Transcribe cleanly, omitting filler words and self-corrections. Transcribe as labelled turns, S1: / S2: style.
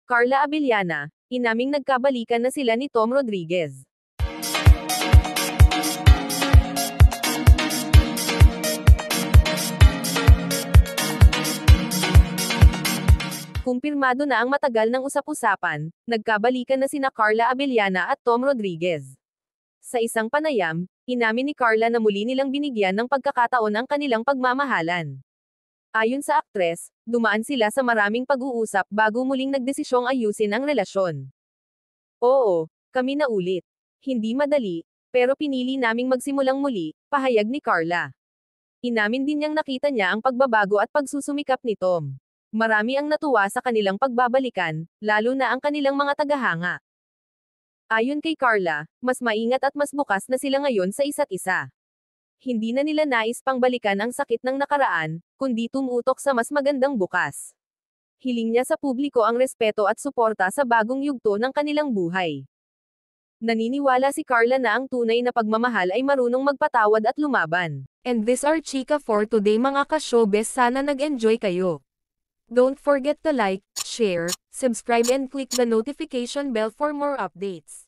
S1: Carla Abellana, inaming nagkabalikan na sila ni Tom Rodriguez. Kumpirmado na ang matagal ng usap-usapan, nagkabalikan na sina Carla Abellana at Tom Rodriguez. Sa isang panayam, inamin ni Carla na muli nilang binigyan ng pagkakataon ang kanilang pagmamahalan. Ayon sa aktres, dumaan sila sa maraming pag-uusap bago muling nagdesisyong ayusin ang relasyon. Oo, kami na ulit. Hindi madali, pero pinili naming magsimulang muli, pahayag ni Carla. Inamin din niyang nakita niya ang pagbabago at pagsusumikap ni Tom. Marami ang natuwa sa kanilang pagbabalikan, lalo na ang kanilang mga tagahanga. Ayon kay Carla, mas maingat at mas bukas na sila ngayon sa isa't isa. Hindi na nila nais pang balikan ang sakit ng nakaraan, kundi tumutok sa mas magandang bukas. Hiling niya sa publiko ang respeto at suporta sa bagong yugto ng kanilang buhay. Naniniwala si Carla na ang tunay na pagmamahal ay marunong magpatawad at lumaban. And this are chika for today mga ka-showbiz, sana nag-enjoy kayo. Don't forget to like, share, subscribe and click the notification bell for more updates.